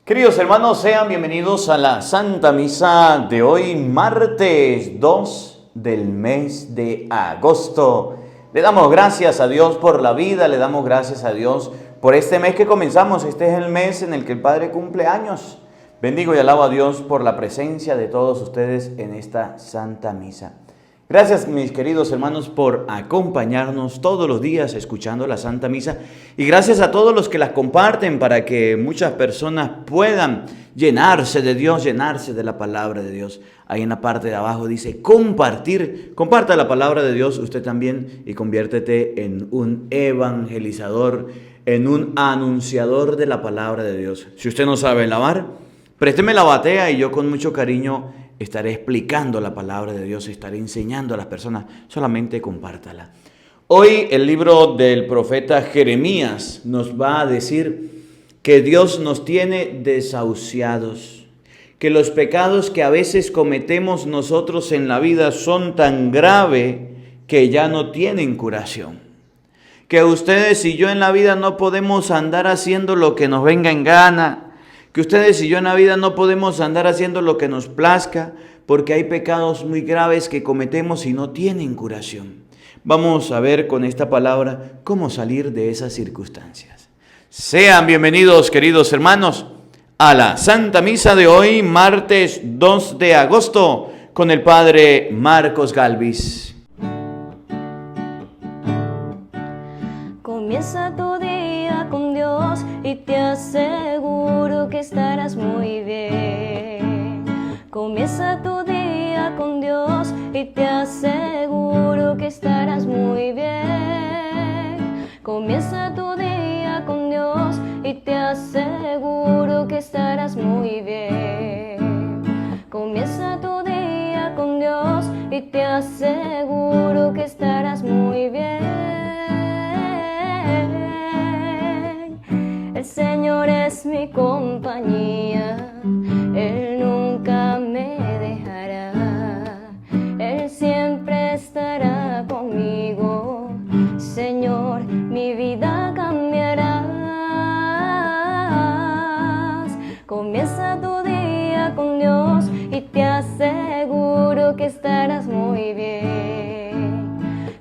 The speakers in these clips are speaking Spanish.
Queridos hermanos, sean bienvenidos a la Santa Misa de hoy, martes 2 del mes de agosto. Le damos gracias a Dios por la vida, le damos gracias a Dios por este mes que comenzamos. Este es el mes en el que el Padre cumple años. Bendigo y alabo a Dios por la presencia de todos ustedes en esta Santa Misa. Gracias, mis queridos hermanos, por acompañarnos todos los días escuchando la Santa Misa. Y gracias a todos los que la comparten para que muchas personas puedan llenarse de Dios, llenarse de la palabra de Dios. Ahí en la parte de abajo dice compartir. Comparta la palabra de Dios usted también y conviértete en un evangelizador, en un anunciador de la palabra de Dios. Si usted no sabe lavar, présteme la batea y yo con mucho cariño estaré explicando la palabra de Dios, estaré enseñando a las personas, solamente compártala. Hoy el libro del profeta Jeremías nos va a decir que Dios nos tiene desahuciados, que los pecados que a veces cometemos nosotros en la vida son tan graves que ya no tienen curación. Que ustedes y yo en la vida no podemos andar haciendo lo que nos venga en gana, que ustedes y yo en la vida no podemos andar haciendo lo que nos plazca, porque hay pecados muy graves que cometemos y no tienen curación. Vamos a ver con esta palabra cómo salir de esas circunstancias. Sean bienvenidos, queridos hermanos, a la Santa Misa de hoy, martes 2 de agosto, con el Padre Marcos Galvis. Comienza tu día con Dios y te aseguro que estarás muy bien. Comienza tu día con Dios y te aseguro que estarás muy bien. Comienza tu día con Dios y te aseguro que estarás muy bien. Comienza tu día con Dios y te aseguro que estarás muy bien. El Señor es mi compañía, Él nunca me dejará, Él siempre estará conmigo. Señor, mi vida cambiarás. Comienza tu día con Dios y te aseguro que estarás muy bien.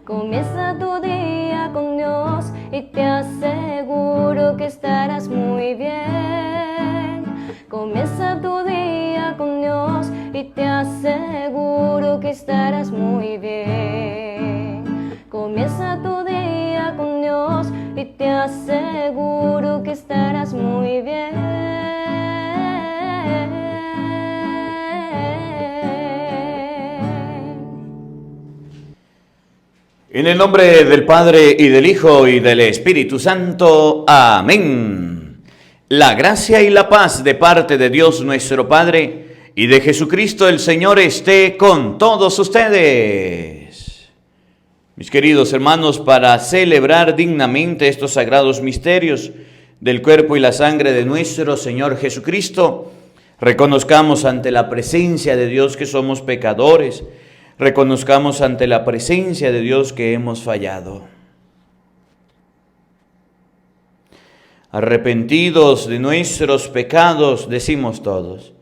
Comienza tu día con Dios y te aseguro que estarás muy bien. Comienza tu día con Dios y te aseguro que estarás muy bien. Comienza tu día con Dios y te aseguro que estarás muy bien. En el nombre del Padre, y del Hijo, y del Espíritu Santo. Amén. La gracia y la paz de parte de Dios nuestro Padre y de Jesucristo el Señor esté con todos ustedes. Mis queridos hermanos, para celebrar dignamente estos sagrados misterios del cuerpo y la sangre de nuestro Señor Jesucristo, reconozcamos ante la presencia de Dios que somos pecadores. Reconozcamos ante la presencia de Dios que hemos fallado. Arrepentidos de nuestros pecados, decimos todos: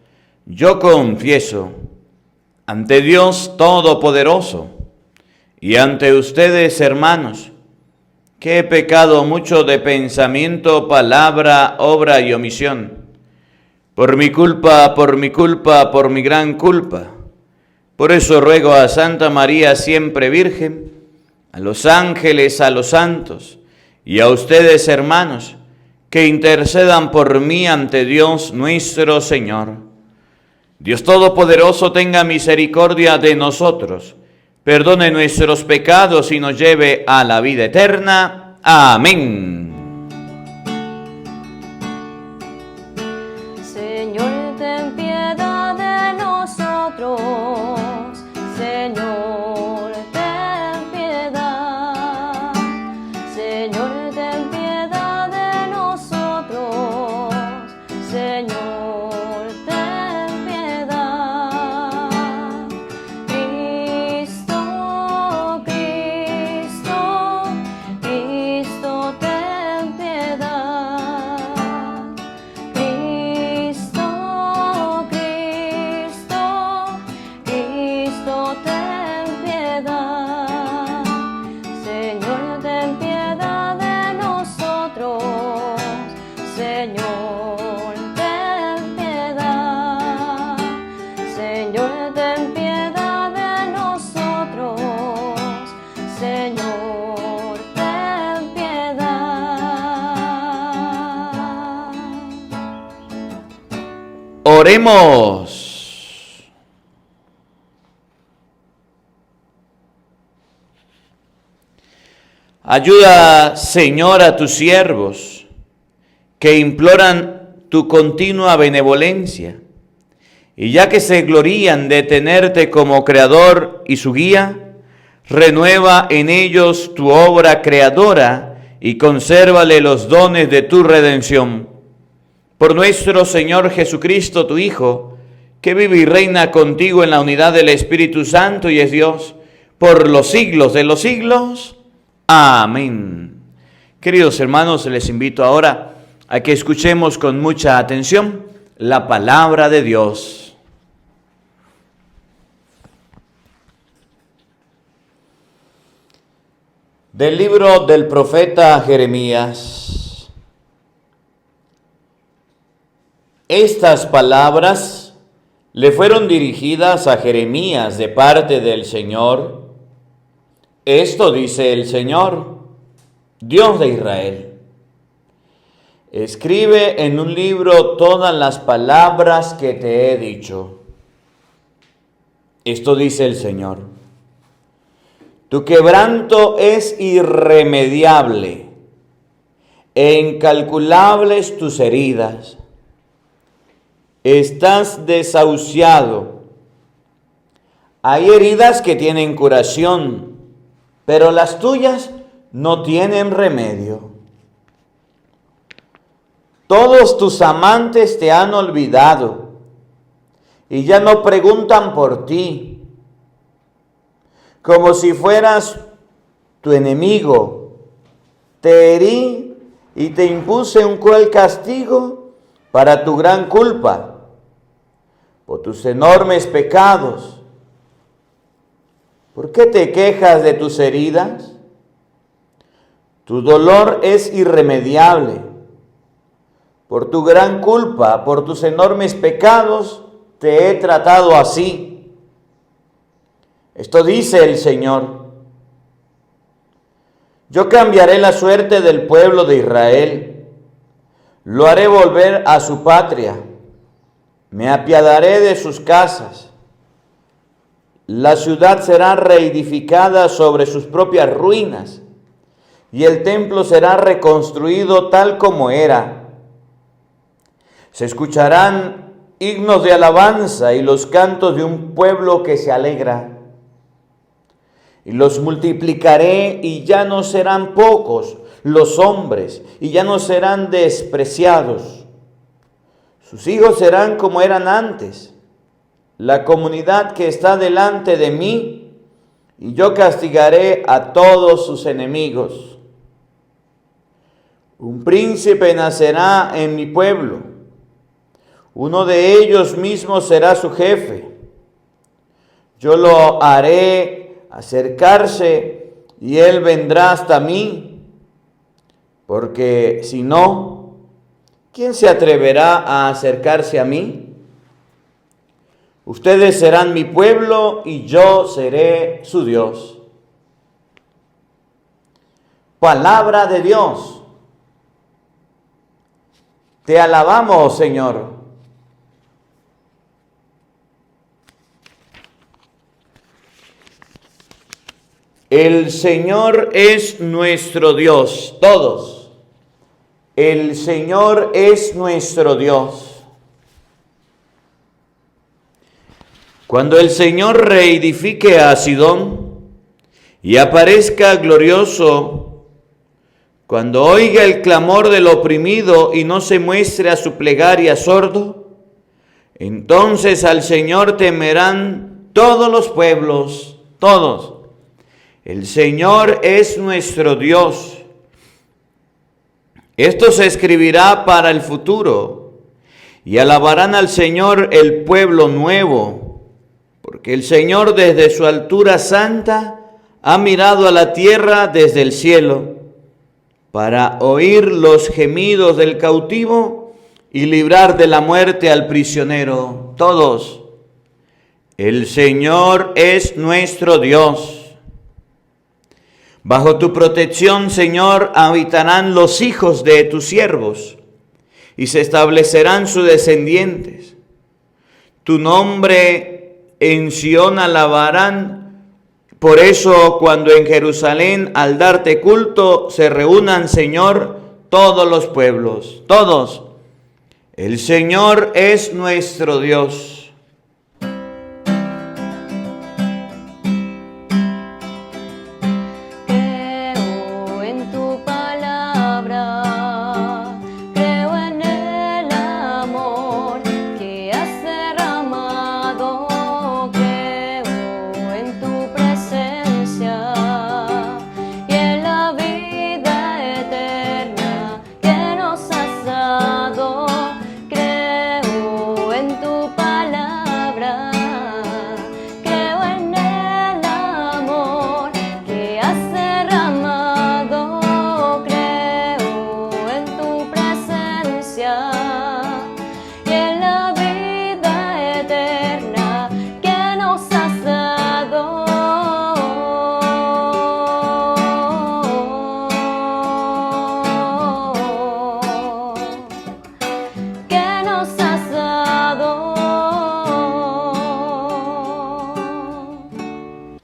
yo confieso ante Dios Todopoderoso y ante ustedes, hermanos, que he pecado mucho de pensamiento, palabra, obra y omisión. Por mi culpa, por mi gran culpa. Por eso ruego a Santa María siempre Virgen, a los ángeles, a los santos y a ustedes, hermanos, que intercedan por mí ante Dios nuestro Señor. Dios Todopoderoso tenga misericordia de nosotros, perdone nuestros pecados y nos lleve a la vida eterna. Amén. Señor, ten piedad de nosotros. Señor, ten piedad. Señor, ten piedad de nosotros. Señor, ten piedad. Cristo, Cristo, Cristo, ten piedad. Cristo, Oremos. Ayuda, Señor, a tus siervos que imploran tu continua benevolencia, y ya que se glorían de tenerte como Creador y su guía, renueva en ellos tu obra creadora y consérvale los dones de tu redención. Por nuestro Señor Jesucristo, tu Hijo, que vive y reina contigo en la unidad del Espíritu Santo y es Dios, por los siglos de los siglos. Amén. Queridos hermanos, les invito ahora a que escuchemos con mucha atención la palabra de Dios. Del libro del profeta Jeremías. Estas palabras le fueron dirigidas a Jeremías de parte del Señor. Esto dice el Señor, Dios de Israel: escribe en un libro todas las palabras que te he dicho. Esto dice el Señor: tu quebranto es irremediable, e incalculables tus heridas. Estás desahuciado. Hay heridas que tienen curación, pero las tuyas no tienen remedio. Todos tus amantes te han olvidado y ya no preguntan por ti. Como si fueras tu enemigo, te herí y te impuse un cruel castigo para tu gran culpa, por tus enormes pecados. ¿Por qué te quejas de tus heridas? Tu dolor es irremediable. Por tu gran culpa, por tus enormes pecados, te he tratado así. Esto dice el Señor: yo cambiaré la suerte del pueblo de Israel, lo haré volver a su patria, me apiadaré de sus casas. La ciudad será reedificada sobre sus propias ruinas, y el templo será reconstruido tal como era. Se escucharán himnos de alabanza y los cantos de un pueblo que se alegra. Y los multiplicaré y ya no serán pocos los hombres, y ya no serán despreciados. Sus hijos serán como eran antes, la comunidad que está delante de mí, y yo castigaré a todos sus enemigos. Un príncipe nacerá en mi pueblo, uno de ellos mismos será su jefe. Yo lo haré acercarse y él vendrá hasta mí, porque si no, ¿quién se atreverá a acercarse a mí? Ustedes serán mi pueblo y yo seré su Dios. Palabra de Dios. Te alabamos, Señor. El Señor es nuestro Dios, todos. El Señor es nuestro Dios. Cuando el Señor reedifique a Sidón y aparezca glorioso, cuando oiga el clamor del oprimido y no se muestre a su plegaria sordo, entonces al Señor temerán todos los pueblos, todos. El Señor es nuestro Dios. Esto se escribirá para el futuro, y alabarán al Señor el pueblo nuevo, porque el Señor desde su altura santa ha mirado a la tierra desde el cielo, para oír los gemidos del cautivo y librar de la muerte al prisionero. Todos. El Señor es nuestro Dios. Bajo tu protección, Señor, habitarán los hijos de tus siervos, y se establecerán sus descendientes. tu nombre en Sión alabarán. Por eso, cuando en Jerusalén al darte culto se reúnan, Señor, todos los pueblos, todos. El Señor es nuestro Dios.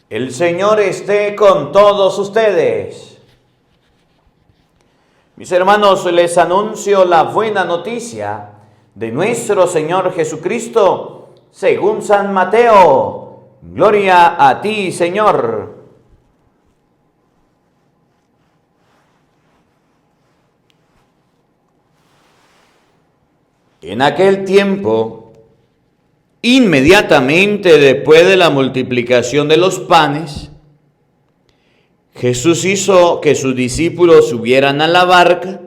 El Señor esté con todos ustedes. Mis hermanos, les anuncio la buena noticia de nuestro Señor Jesucristo según San Mateo. Gloria a ti, Señor. En aquel tiempo, inmediatamente después de la multiplicación de los panes, Jesús hizo que sus discípulos subieran a la barca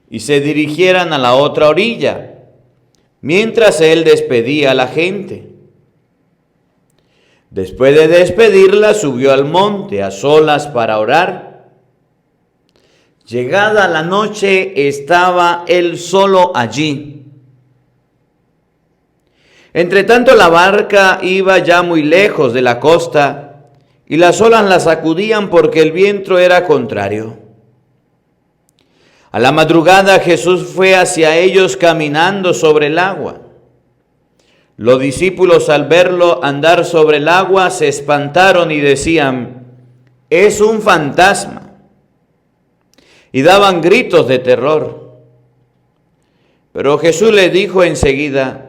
y se dirigieran a la otra orilla, mientras él despedía a la gente. Después de despedirla, subió al monte a solas para orar. Llegada la noche, estaba él solo allí. Entretanto, la barca iba ya muy lejos de la costa y las olas la sacudían porque el viento era contrario. A la madrugada Jesús fue hacia ellos caminando sobre el agua. Los discípulos, al verlo andar sobre el agua, se espantaron y decían: «Es un fantasma», y daban gritos de terror. Pero Jesús les dijo enseguida: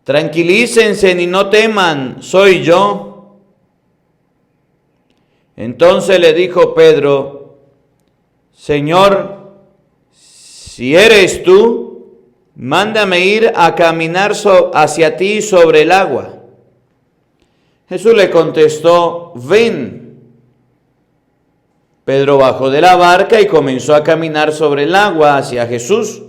«Tranquilícense y no teman, soy yo». Entonces le dijo Pedro: «Señor, si eres tú, mándame ir a caminar hacia ti sobre el agua». Jesús le contestó: «Ven». Pedro bajó de la barca y comenzó a caminar sobre el agua hacia Jesús.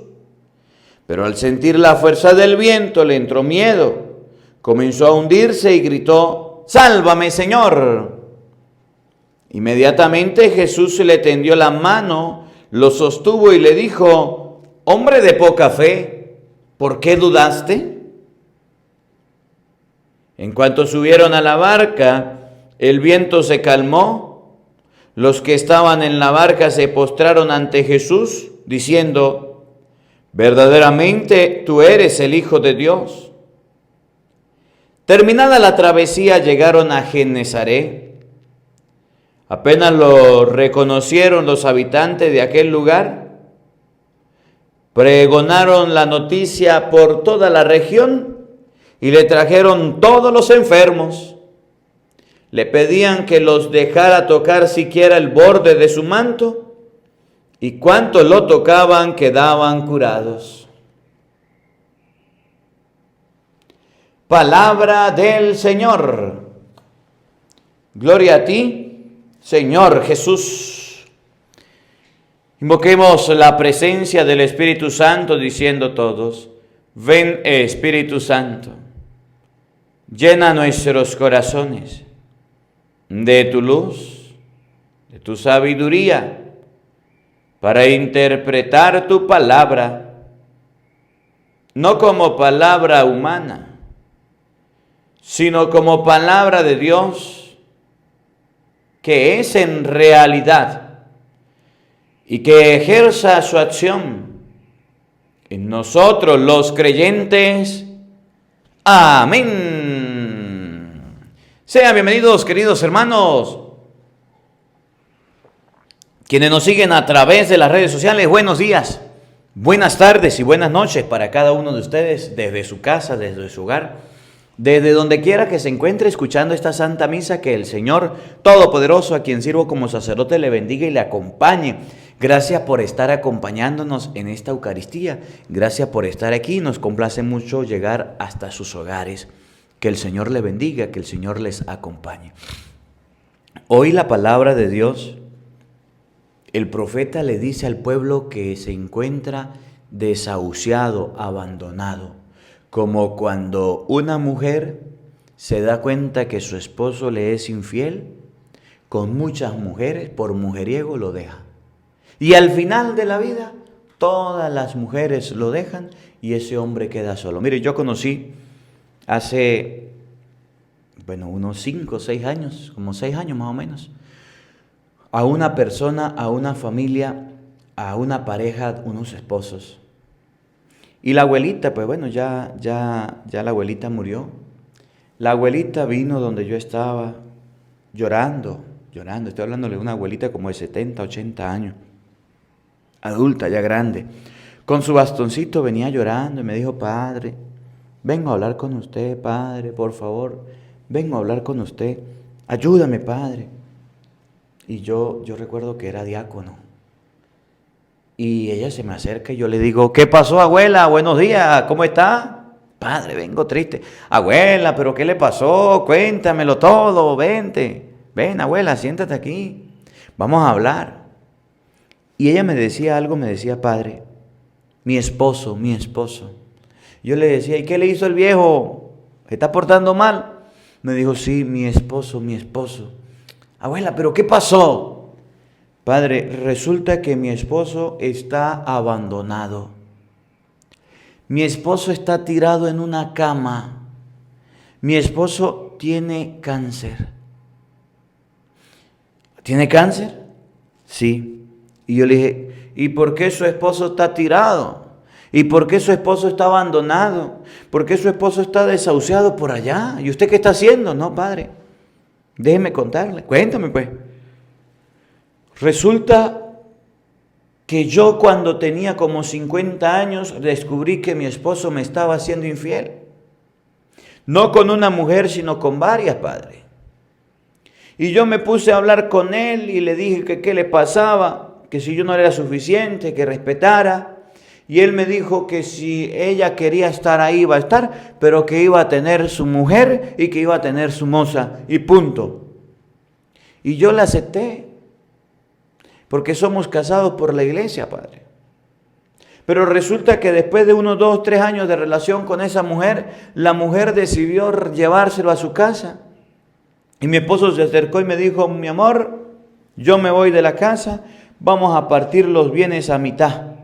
Pero al sentir la fuerza del viento le entró miedo, comenzó a hundirse y gritó: «¡Sálvame, Señor!». Inmediatamente Jesús le tendió la mano, lo sostuvo y le dijo: «Hombre de poca fe, ¿por qué dudaste?». En cuanto subieron a la barca, el viento se calmó. Los que estaban en la barca se postraron ante Jesús, diciendo: «Verdaderamente tú eres el Hijo de Dios». Terminada la travesía, llegaron a Genesaret. Apenas lo reconocieron los habitantes de aquel lugar, pregonaron la noticia por toda la región y le trajeron todos los enfermos. Le pedían que los dejara tocar siquiera el borde de su manto, y cuantos lo tocaban quedaban curados. Palabra del Señor. Gloria a ti, Señor Jesús. Invoquemos la presencia del Espíritu Santo diciendo todos: «Ven, Espíritu Santo, llena nuestros corazones de tu luz, de tu sabiduría, para interpretar tu palabra, no como palabra humana, sino como palabra de Dios, que es en realidad, y que ejerza su acción en nosotros los creyentes Amén. Sean bienvenidos, queridos hermanos, quienes nos siguen a través de las redes sociales. Buenos días, buenas tardes y buenas noches para cada uno de ustedes, desde su casa, desde su hogar, desde donde quiera que se encuentre escuchando esta Santa Misa. Que el Señor Todopoderoso, a quien sirvo como sacerdote, le bendiga y le acompañe. Gracias por estar acompañándonos en esta Eucaristía. Gracias por estar aquí. Nos complace mucho llegar hasta sus hogares. Que el Señor le bendiga, que el Señor les acompañe. Hoy la palabra de Dios, el profeta le dice al pueblo que se encuentra desahuciado, abandonado, como cuando una mujer se da cuenta que su esposo le es infiel, con muchas mujeres, por mujeriego lo deja. Y al final de la vida, todas las mujeres lo dejan y ese hombre queda solo. Mire, yo conocí hace, unos 5 o 6 años, como 6 años más o menos, a una persona, a una familia, a una pareja, unos esposos. Y la abuelita, ya la abuelita murió. La abuelita vino donde yo estaba llorando. Estoy hablándole de una abuelita como de 70, 80 años, adulta, ya grande. Con su bastoncito venía llorando y me dijo: padre, vengo a hablar con usted, padre, por favor, vengo a hablar con usted, ayúdame, padre. Y yo recuerdo que era diácono. Y ella se me acerca y yo le digo: ¿qué pasó, abuela? Buenos días, ¿cómo está? Padre, vengo triste. Abuela, ¿pero qué le pasó? Cuéntamelo todo, vente. Ven, abuela, siéntate aquí. Vamos a hablar. Y ella me decía algo, me decía: padre, mi esposo. Yo le decía: ¿y qué le hizo el viejo? ¿Se está portando mal? Me dijo: sí, mi esposo. Abuela, ¿pero qué pasó? Padre, resulta que mi esposo está abandonado. Mi esposo está tirado en una cama. Mi esposo tiene cáncer. ¿Tiene cáncer? Sí. Y yo le dije: ¿y por qué su esposo está tirado? ¿Y por qué su esposo está abandonado? ¿Por qué su esposo está desahuciado por allá? ¿Y usted qué está haciendo? No, padre, déjeme contarle. Cuéntame, pues. Resulta que yo, cuando tenía como 50 años, descubrí que mi esposo me estaba haciendo infiel. No con una mujer, sino con varias, padre. Y yo me puse a hablar con él y le dije que qué le pasaba, que si yo no era suficiente, que respetara. Y él me dijo que si ella quería estar ahí, iba a estar, pero que iba a tener su mujer y que iba a tener su moza, y punto. Y yo la acepté, porque somos casados por la iglesia, padre. Pero resulta que después de unos 2 o 3 años de relación con esa mujer, la mujer decidió llevárselo a su casa. Y mi esposo se acercó y me dijo: mi amor, yo me voy de la casa, vamos a partir los bienes a mitad.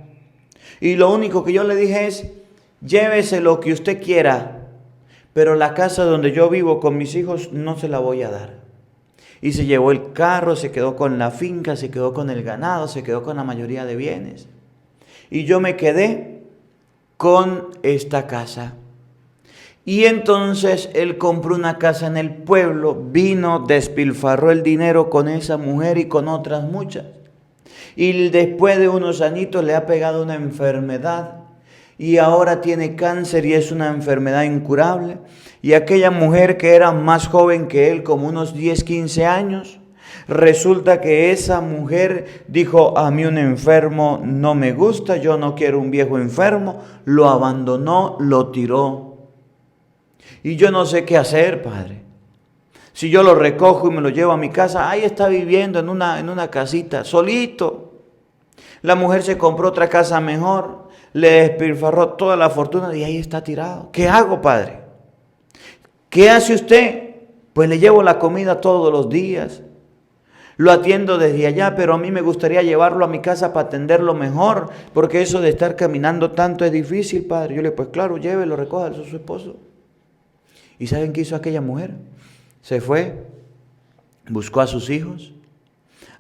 Y lo único que yo le dije es: llévese lo que usted quiera, pero la casa donde yo vivo con mis hijos no se la voy a dar. Y se llevó el carro, se quedó con la finca, se quedó con el ganado, se quedó con la mayoría de bienes. Y yo me quedé con esta casa. Y entonces él compró una casa en el pueblo, vino, despilfarró el dinero con esa mujer y con otras muchas. Y después de unos añitos le ha pegado una enfermedad y ahora tiene cáncer y es una enfermedad incurable. Y aquella mujer, que era más joven que él, como unos 10, 15 años, resulta que esa mujer dijo: a mí un enfermo no me gusta, yo no quiero un viejo enfermo. Lo abandonó, lo tiró. Y yo no sé qué hacer, padre. Si yo lo recojo y me lo llevo a mi casa, ahí está viviendo en una casita, solito. La mujer se compró otra casa mejor, le despilfarró toda la fortuna y ahí está tirado. ¿Qué hago, padre? ¿Qué hace usted? Pues le llevo la comida todos los días. Lo atiendo desde allá, pero a mí me gustaría llevarlo a mi casa para atenderlo mejor, porque eso de estar caminando tanto es difícil, padre. Yo le dije: pues claro, llévelo, recójalo, eso es su esposo. ¿Y saben qué hizo aquella mujer? Se fue, buscó a sus hijos,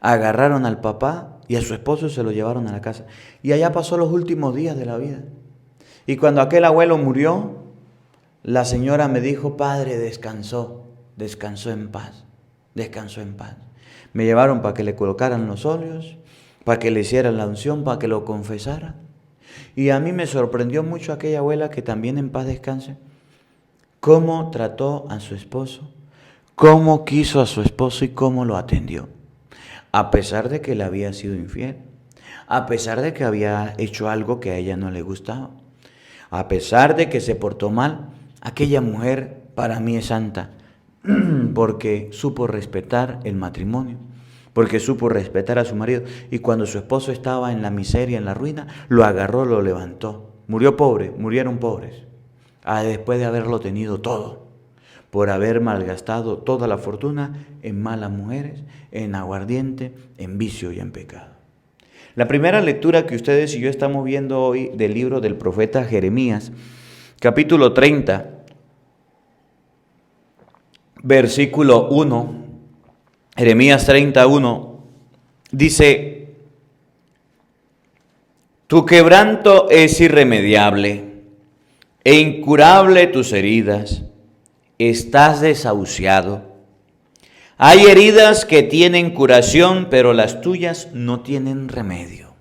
agarraron al papá y a su esposo, se lo llevaron a la casa. Y allá pasó los últimos días de la vida. Y cuando aquel abuelo murió, La señora me dijo, padre, descansó en paz, descansó en paz. Me llevaron para que le colocaran los óleos, para que le hicieran la unción, para que lo confesara. Y a mí me sorprendió mucho aquella abuela, que también en paz descanse, cómo trató a su esposo, cómo quiso a su esposo y cómo lo atendió. A pesar de que le había sido infiel, a pesar de que había hecho algo que a ella no le gustaba, a pesar de que se portó mal, aquella mujer para mí es santa, porque supo respetar el matrimonio, porque supo respetar a su marido, y cuando su esposo estaba en la miseria, en la ruina, lo agarró, lo levantó. Murió pobre, murieron pobres, después de haberlo tenido todo, por haber malgastado toda la fortuna en malas mujeres, en aguardiente, en vicio y en pecado. La primera lectura que ustedes y yo estamos viendo hoy del libro del profeta Jeremías, capítulo 30, versículo 1, Jeremías 31, dice: tu quebranto es irremediable e incurable tus heridas, estás desahuciado. Hay heridas que tienen curación, pero las tuyas no tienen remedio.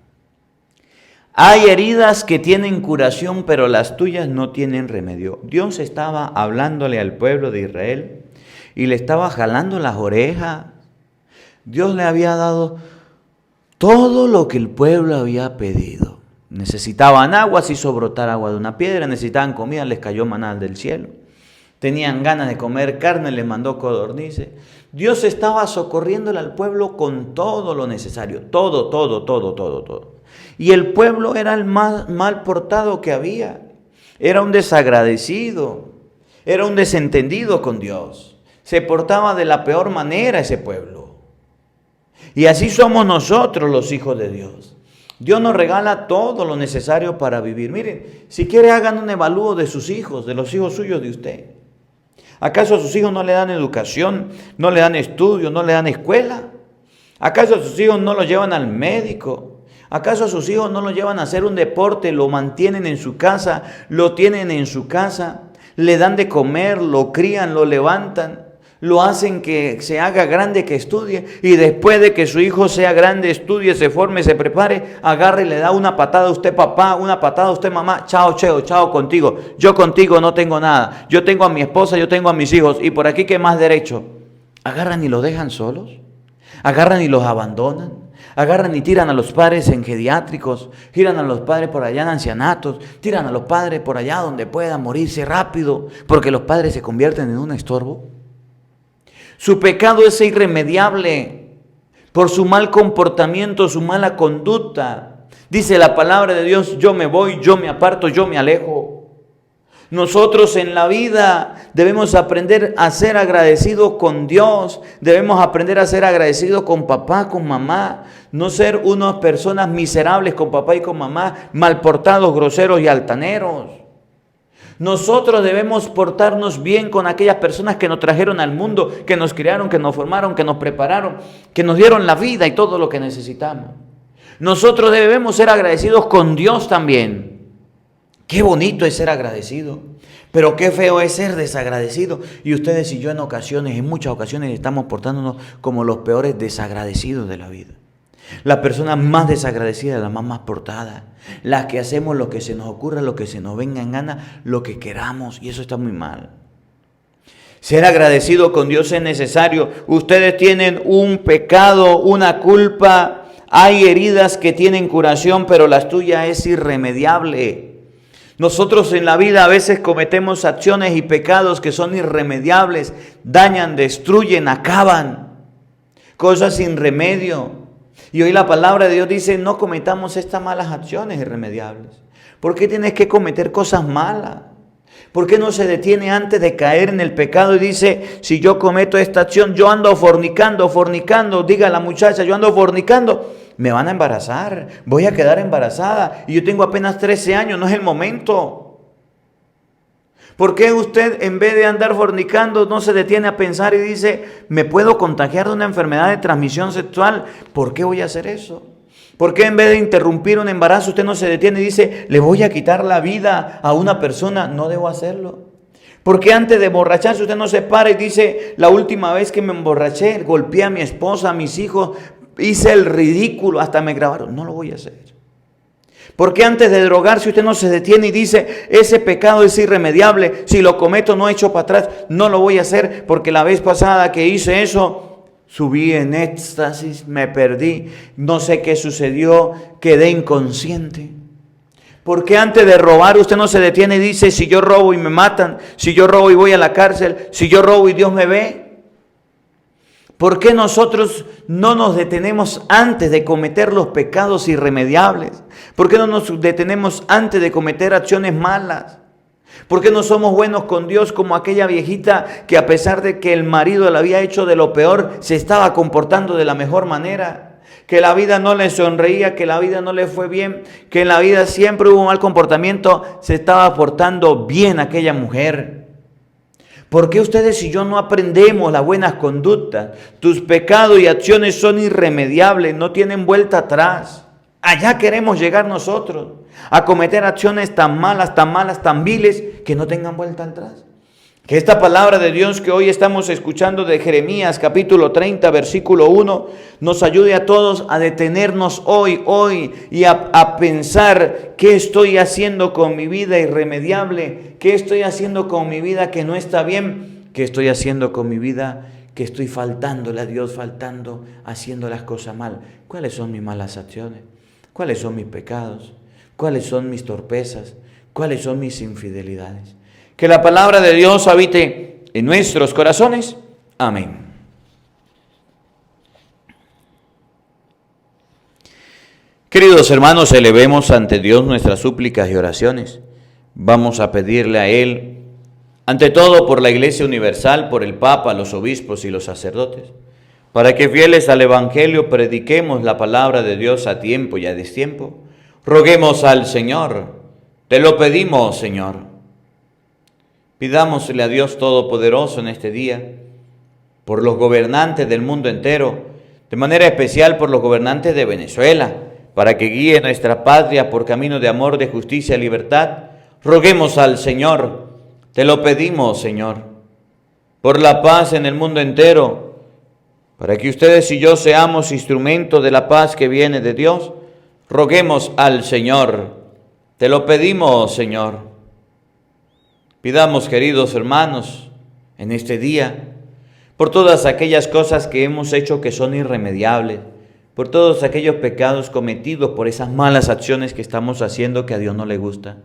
Hay heridas que tienen curación, pero las tuyas no tienen remedio. Dios estaba hablándole al pueblo de Israel y le estaba jalando las orejas. Dios le había dado todo lo que el pueblo había pedido. Necesitaban agua, se hizo brotar agua de una piedra. Necesitaban comida, les cayó maná del cielo. Tenían ganas de comer carne, les mandó codornices. Dios estaba socorriéndole al pueblo con todo lo necesario. Todo. Y el pueblo era el más mal portado que había. Era un desagradecido. Era un desentendido con Dios. Se portaba de la peor manera ese pueblo. Y así somos nosotros, los hijos de Dios. Dios nos regala todo lo necesario para vivir. Miren, si quiere, hagan un evalúo de sus hijos, de los hijos suyos de usted. ¿Acaso a sus hijos no le dan educación, no le dan estudio, no le dan escuela? ¿Acaso a sus hijos no los llevan al médico? ¿Acaso a sus hijos no los llevan a hacer un deporte, lo mantienen en su casa, lo tienen en su casa, le dan de comer, lo crían, lo levantan, lo hacen que se haga grande, que estudie, y después de que su hijo sea grande, estudie, se forme, se prepare, agarre y le da una patada a usted papá, una patada a usted mamá? Chao, cheo, chao contigo, yo contigo no tengo nada, yo tengo a mi esposa, yo tengo a mis hijos, y por aquí ¿qué más derecho? Agarran y los dejan solos, agarran y los abandonan, agarran y tiran a los padres en geriátricos, tiran a los padres por allá en ancianatos, tiran a los padres por allá donde puedan morirse rápido, porque los padres se convierten en un estorbo. Su pecado es irremediable por su mal comportamiento, su mala conducta. Dice la palabra de Dios: yo me voy, yo me aparto, yo me alejo. Nosotros en la vida debemos aprender a ser agradecidos con Dios, debemos aprender a ser agradecidos con papá, con mamá, no ser unas personas miserables con papá y con mamá, mal portados, groseros y altaneros. Nosotros debemos portarnos bien con aquellas personas que nos trajeron al mundo, que nos criaron, que nos formaron, que nos prepararon, que nos dieron la vida y todo lo que necesitamos. Nosotros debemos ser agradecidos con Dios también. Qué bonito es ser agradecido, pero qué feo es ser desagradecido. Y ustedes y yo en muchas ocasiones estamos portándonos como los peores desagradecidos de la vida. Las personas más desagradecidas, las más portadas, las que hacemos lo que se nos ocurra, lo que se nos venga en gana, lo que queramos, y eso está muy mal. Ser agradecido con Dios es necesario. Ustedes tienen un pecado, una culpa, hay heridas que tienen curación, pero la tuya es irremediable. Nosotros en la vida a veces cometemos acciones y pecados que son irremediables, dañan, destruyen, acaban, cosas sin remedio. Y hoy la palabra de Dios dice: no cometamos estas malas acciones irremediables. ¿Por qué tienes que cometer cosas malas? ¿Por qué no se detiene antes de caer en el pecado y dice: si yo cometo esta acción, yo ando fornicando, diga la muchacha, yo ando fornicando, me van a embarazar, voy a quedar embarazada y yo tengo apenas 13 años, no es el momento? ¿Por qué usted, en vez de andar fornicando, no se detiene a pensar y dice: me puedo contagiar de una enfermedad de transmisión sexual? ¿Por qué voy a hacer eso? ¿Por qué en vez de interrumpir un embarazo usted no se detiene y dice: le voy a quitar la vida a una persona? No debo hacerlo. ¿Por qué antes de emborracharse usted no se para y dice, la última vez que me emborraché, golpeé a mi esposa, a mis hijos, hice el ridículo, hasta me grabaron? No lo voy a hacer. ¿Por qué antes de drogarse usted no se detiene y dice, ese pecado es irremediable, si lo cometo no echo para atrás? No lo voy a hacer porque la vez pasada que hice eso, subí en éxtasis, me perdí, no sé qué sucedió, quedé inconsciente. ¿Por qué antes de robar usted no se detiene y dice, si yo robo y me matan, si yo robo y voy a la cárcel, si yo robo y Dios me ve? ¿Por qué nosotros no nos detenemos antes de cometer los pecados irremediables? ¿Por qué no nos detenemos antes de cometer acciones malas? ¿Por qué no somos buenos con Dios como aquella viejita que, a pesar de que el marido la había hecho de lo peor, se estaba comportando de la mejor manera? Que la vida no le sonreía, que la vida no le fue bien, que en la vida siempre hubo mal comportamiento, se estaba portando bien aquella mujer. ¿Por qué ustedes y yo no aprendemos las buenas conductas? Tus pecados y acciones son irremediables, no tienen vuelta atrás. Allá queremos llegar nosotros, a cometer acciones tan malas, tan viles, que no tengan vuelta atrás. Que esta palabra de Dios que hoy estamos escuchando de Jeremías capítulo 30 versículo 1 nos ayude a todos a detenernos hoy y a pensar qué estoy haciendo con mi vida irremediable, qué estoy haciendo con mi vida que no está bien, qué estoy haciendo con mi vida que estoy faltándole a Dios, haciendo las cosas mal. ¿Cuáles son mis malas acciones? ¿Cuáles son mis pecados? ¿Cuáles son mis torpezas? ¿Cuáles son mis infidelidades? Que la palabra de Dios habite en nuestros corazones. Amén. Queridos hermanos, elevemos ante Dios nuestras súplicas y oraciones. Vamos a pedirle a Él, ante todo por la Iglesia Universal, por el Papa, los obispos y los sacerdotes, para que fieles al Evangelio prediquemos la palabra de Dios a tiempo y a destiempo. Roguemos al Señor. Te lo pedimos, Señor. Pidámosle a Dios Todopoderoso en este día, por los gobernantes del mundo entero, de manera especial por los gobernantes de Venezuela, para que guíe nuestra patria por camino de amor, de justicia y libertad. Roguemos al Señor, te lo pedimos, Señor, por la paz en el mundo entero, para que ustedes y yo seamos instrumentos de la paz que viene de Dios. Roguemos al Señor, te lo pedimos, Señor. Pidamos, queridos hermanos, en este día, por todas aquellas cosas que hemos hecho que son irremediables, por todos aquellos pecados cometidos, por esas malas acciones que estamos haciendo que a Dios no le gusta,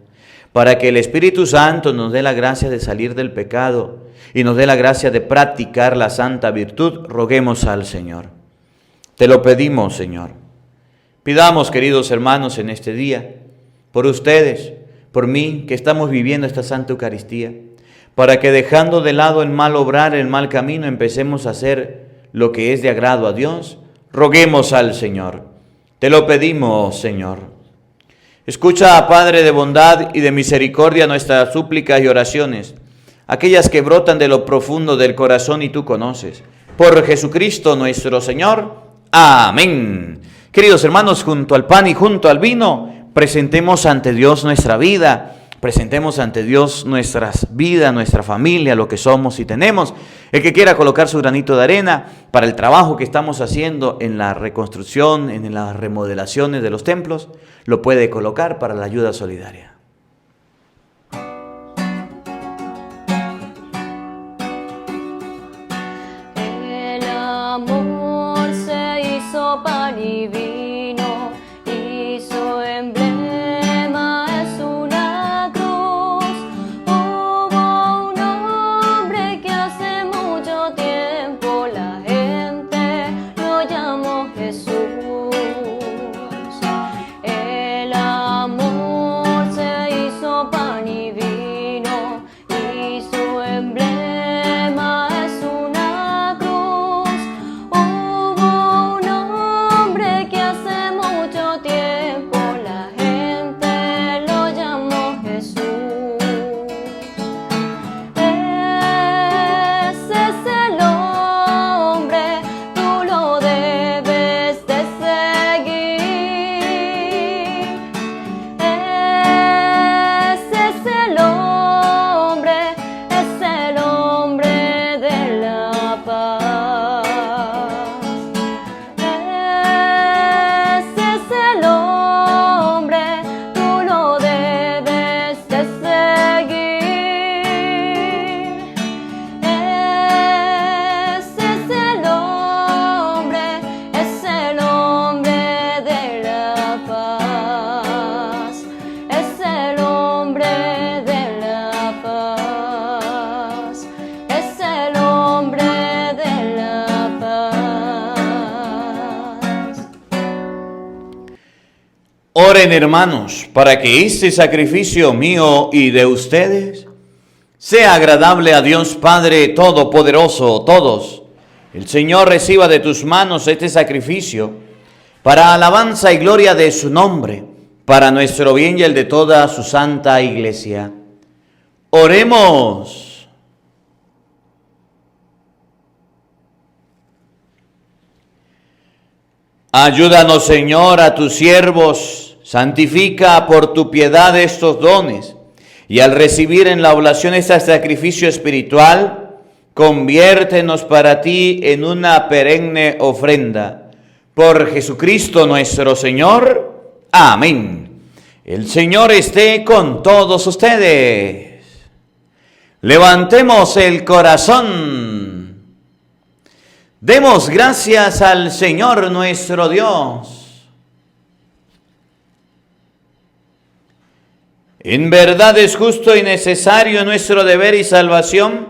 para que el Espíritu Santo nos dé la gracia de salir del pecado y nos dé la gracia de practicar la santa virtud. Roguemos al Señor. Te lo pedimos, Señor. Pidamos, queridos hermanos, en este día, por ustedes, por mí, que estamos viviendo esta Santa Eucaristía, para que dejando de lado el mal obrar, el mal camino, empecemos a hacer lo que es de agrado a Dios. Roguemos al Señor. Te lo pedimos, Señor. Escucha, Padre de bondad y de misericordia, nuestras súplicas y oraciones, aquellas que brotan de lo profundo del corazón y tú conoces. Por Jesucristo nuestro Señor. Amén. Queridos hermanos, junto al pan y junto al vino, presentemos ante Dios nuestra vida, presentemos ante Dios nuestras vidas, nuestra familia, lo que somos y tenemos. El que quiera colocar su granito de arena para el trabajo que estamos haciendo en la reconstrucción, en las remodelaciones de los templos, lo puede colocar para la ayuda solidaria. El amor se hizo pan y vino, y su emblema es una cruz. Hubo un hombre que hace mucho tiempo la gente lo llamó Jesús. El amor se Oren, hermanos, para que este sacrificio mío y de ustedes sea agradable a Dios Padre Todopoderoso. Todos, el Señor reciba de tus manos este sacrificio para alabanza y gloria de su nombre, para nuestro bien y el de toda su santa iglesia. Oremos. Ayúdanos, Señor, a tus siervos, santifica por tu piedad estos dones, y al recibir en la oblación este sacrificio espiritual, conviértenos para ti en una perenne ofrenda. Por Jesucristo nuestro Señor. Amén. El Señor esté con todos ustedes. Levantemos el corazón. Demos gracias al Señor nuestro Dios. En verdad es justo y necesario nuestro deber y salvación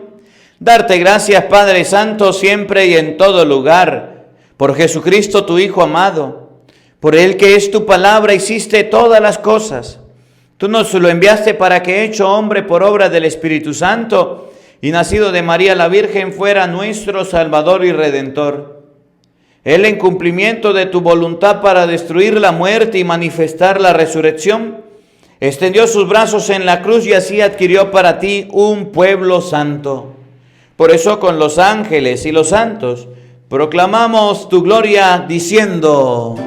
darte gracias, Padre Santo, siempre y en todo lugar, por Jesucristo tu Hijo amado, por Él que es tu palabra hiciste todas las cosas. Tú nos lo enviaste para que, hecho hombre por obra del Espíritu Santo, y nacido de María la Virgen, fuera nuestro Salvador y Redentor. Él, en cumplimiento de tu voluntad para destruir la muerte y manifestar la resurrección, extendió sus brazos en la cruz y así adquirió para ti un pueblo santo. Por eso con los ángeles y los santos proclamamos tu gloria diciendo: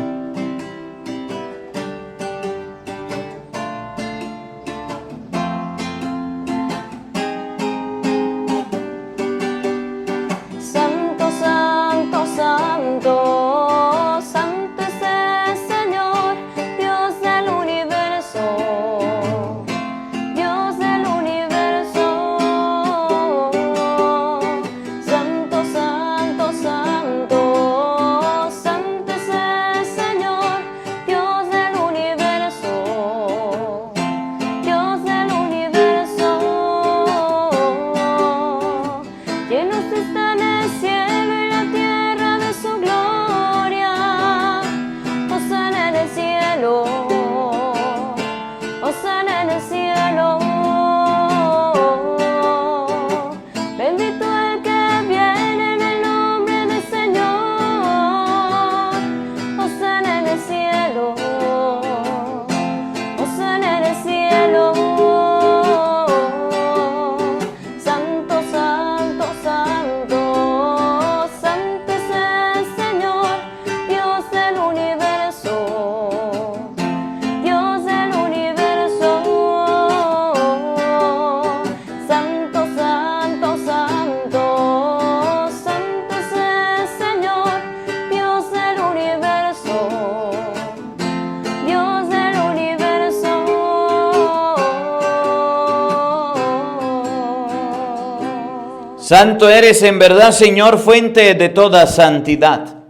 Santo eres en verdad, Señor, fuente de toda santidad.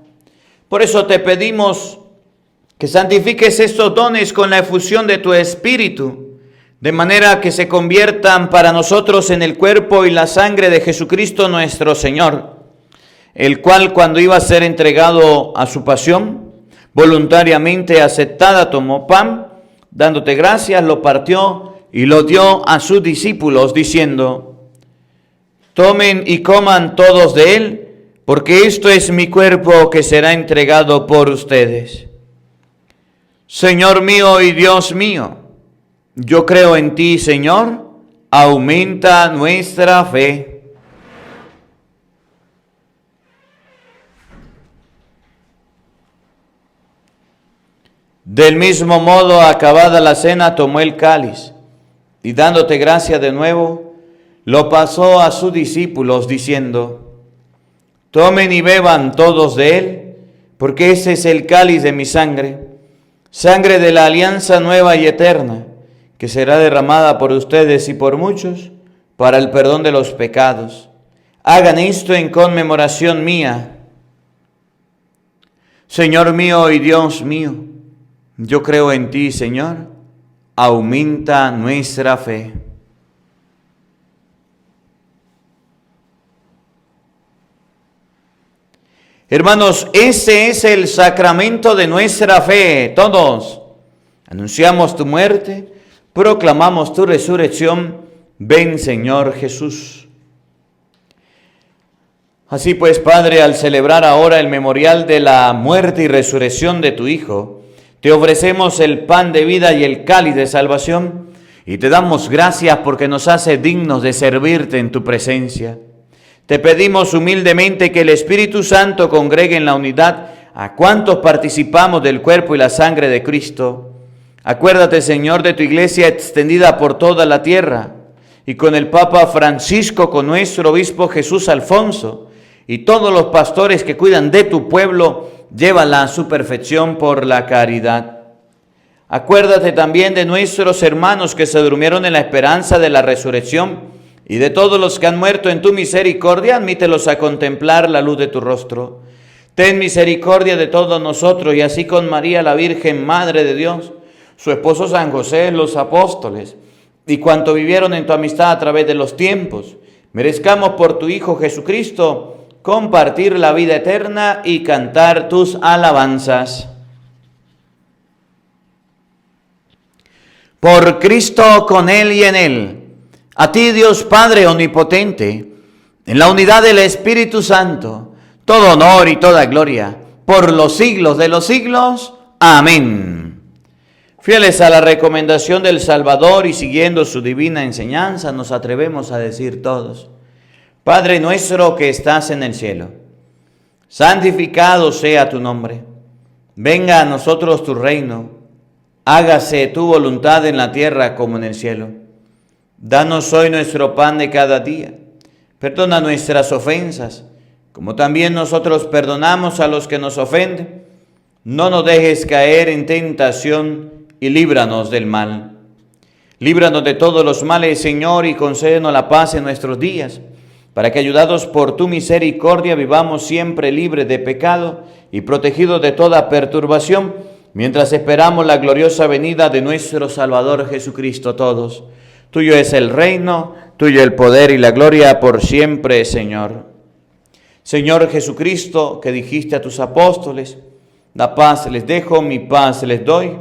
Por eso te pedimos que santifiques estos dones con la efusión de tu Espíritu, de manera que se conviertan para nosotros en el cuerpo y la sangre de Jesucristo nuestro Señor, el cual, cuando iba a ser entregado a su pasión, voluntariamente aceptada, tomó pan, dándote gracias, lo partió y lo dio a sus discípulos, diciendo: tomen y coman todos de él, porque esto es mi cuerpo que será entregado por ustedes. Señor mío y Dios mío, yo creo en ti, Señor, aumenta nuestra fe. Del mismo modo, acabada la cena, tomó el cáliz y dándote gracia de nuevo, lo pasó a sus discípulos diciendo: tomen y beban todos de él, porque ese es el cáliz de mi sangre, sangre de la alianza nueva y eterna, que será derramada por ustedes y por muchos para el perdón de los pecados. Hagan esto en conmemoración mía. Señor mío y Dios mío, yo creo en ti, Señor, aumenta nuestra fe. Hermanos, ese es el sacramento de nuestra fe. Todos, Anunciamos tu muerte, proclamamos tu resurrección. Ven, Señor Jesús. Así pues, Padre, al celebrar ahora el memorial de la muerte y resurrección de tu Hijo, te ofrecemos el pan de vida y el cáliz de salvación, y te damos gracias porque nos hace dignos de servirte en tu presencia. Te pedimos humildemente que el Espíritu Santo congregue en la unidad a cuantos participamos del cuerpo y la sangre de Cristo. Acuérdate, Señor, de tu iglesia extendida por toda la tierra, y con el Papa Francisco, con nuestro obispo Jesús Alfonso, y todos los pastores que cuidan de tu pueblo, llévala a su perfección por la caridad. Acuérdate también de nuestros hermanos que se durmieron en la esperanza de la resurrección, y de todos los que han muerto en tu misericordia, admítelos a contemplar la luz de tu rostro. Ten misericordia de todos nosotros, y así con María la Virgen, Madre de Dios, su esposo San José, los apóstoles, y cuanto vivieron en tu amistad a través de los tiempos, merezcamos por tu Hijo Jesucristo compartir la vida eterna y cantar tus alabanzas. Por Cristo, con Él y en Él, a ti, Dios Padre omnipotente, en la unidad del Espíritu Santo, todo honor y toda gloria, por los siglos de los siglos. Amén. Fieles a la recomendación del Salvador y siguiendo su divina enseñanza, nos atrevemos a decir todos: Padre nuestro que estás en el cielo, santificado sea tu nombre. Venga a nosotros tu reino. Hágase tu voluntad en la tierra como en el cielo. Danos hoy nuestro pan de cada día. Perdona nuestras ofensas, como también nosotros perdonamos a los que nos ofenden. No nos dejes caer en tentación y líbranos del mal. Líbranos de todos los males, Señor, y concédenos la paz en nuestros días, para que, ayudados por tu misericordia, vivamos siempre libres de pecado y protegidos de toda perturbación, mientras esperamos la gloriosa venida de nuestro Salvador Jesucristo todos. Tuyo es el reino, tuyo el poder y la gloria por siempre, Señor. Señor Jesucristo, que dijiste a tus apóstoles: la paz les dejo, mi paz les doy.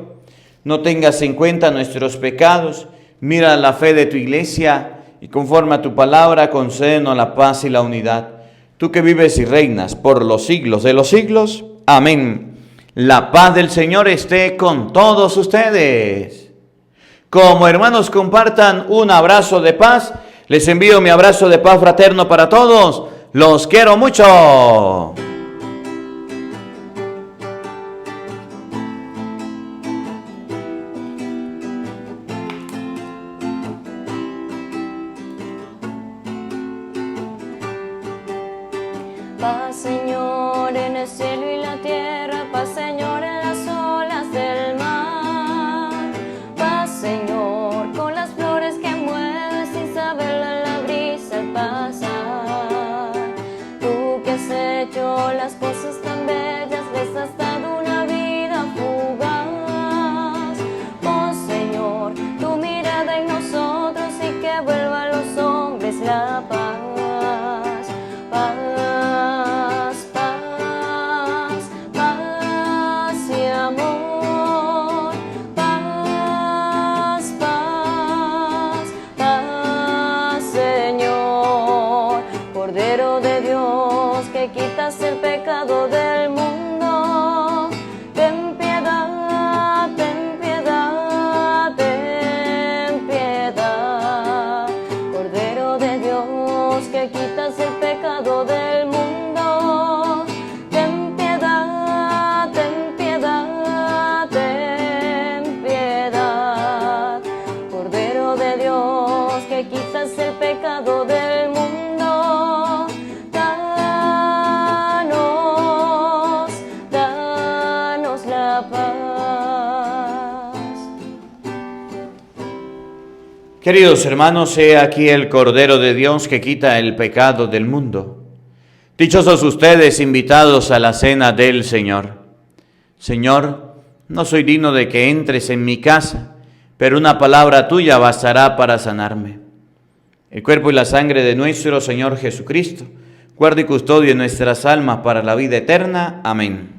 No tengas en cuenta nuestros pecados, mira la fe de tu iglesia y conforme a tu palabra concédenos la paz y la unidad. Tú que vives y reinas por los siglos de los siglos. Amén. La paz del Señor esté con todos ustedes. Como hermanos compartan un abrazo de paz, les envío mi abrazo de paz fraterno para todos. Los quiero mucho. Paz, Señor, en el cielo y la tierra, paz, Señor, en las olas del mar. Paz, Señor, con las flores que mueves sin saberla la brisa al pasar. Tú que has hecho las cosas tan bellas, les has dado una vida fugaz. Oh, Señor, tu mirada en nosotros y que vuelva a los hombres la paz. Quitas el pecado del mundo, ten piedad, ten piedad, ten piedad. Cordero de Dios, que quitas el pecado del mundo, ten piedad, ten piedad, ten piedad. Cordero de Dios, que quitas el pecado del mundo, Queridos hermanos, he aquí el Cordero de Dios que quita el pecado del mundo. Dichosos ustedes, invitados a la cena del Señor. Señor, no soy digno de que entres en mi casa, pero una palabra tuya bastará para sanarme. El cuerpo y la sangre de nuestro Señor Jesucristo, guarde y custodie nuestras almas para la vida eterna. Amén.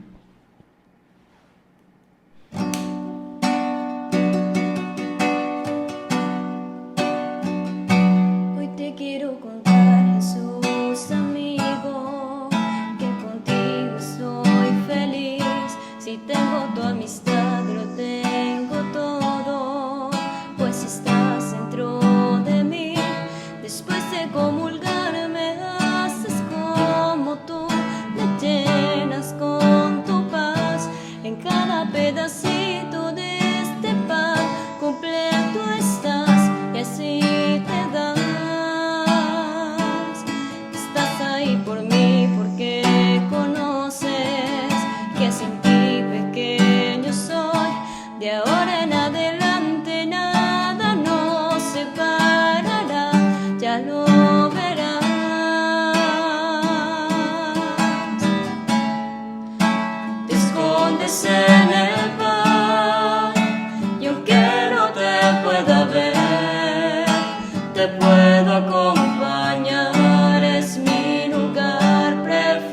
puedo acompañar, es mi lugar preferido.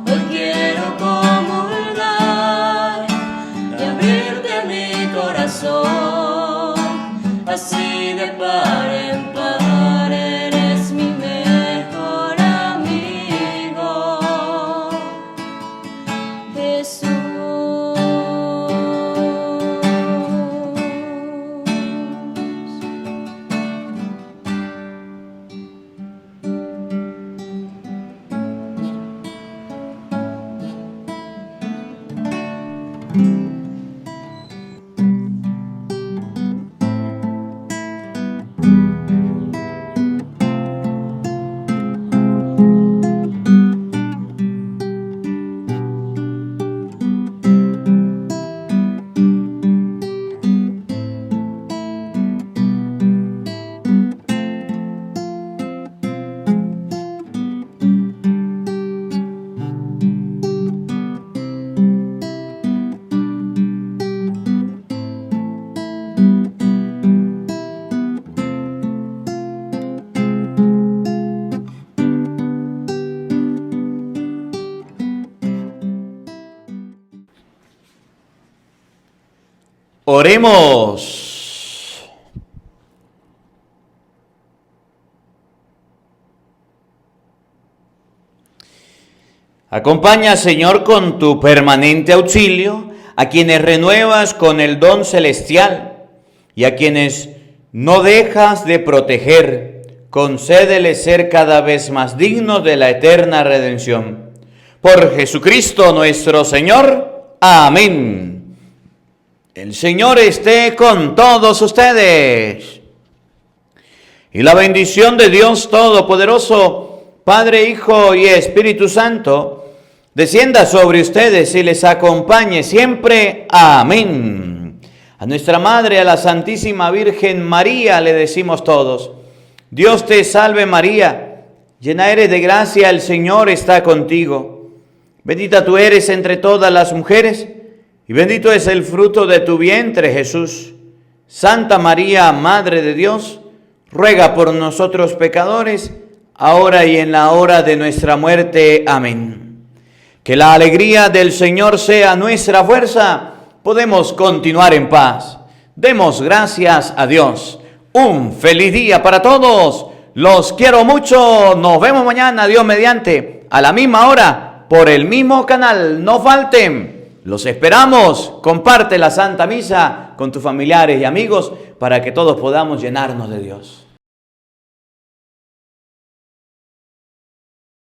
Hoy quiero comulgar y abrirte mi corazón, así de par en par eres mi mejor amigo, Jesús. Oremos. Acompaña, Señor, con tu permanente auxilio a quienes renuevas con el don celestial y a quienes no dejas de proteger. Concédeles ser cada vez más dignos de la eterna redención. Por Jesucristo nuestro Señor. Amén. El Señor esté con todos ustedes. Y la bendición de Dios Todopoderoso, Padre, Hijo y Espíritu Santo, descienda sobre ustedes y les acompañe siempre. Amén. A nuestra Madre, a la Santísima Virgen María, le decimos todos: Dios te salve María, llena eres de gracia, el Señor está contigo. Bendita tú eres entre todas las mujeres, y bendito es el fruto de tu vientre, Jesús. Santa María, Madre de Dios, ruega por nosotros pecadores, ahora y en la hora de nuestra muerte. Amén. Que la alegría del Señor sea nuestra fuerza. Podemos continuar en paz. Demos gracias a Dios. Un feliz día para todos. Los quiero mucho. Nos vemos mañana, Dios mediante, a la misma hora, por el mismo canal. No falten. Los esperamos. Comparte la Santa Misa con tus familiares y amigos para que todos podamos llenarnos de Dios.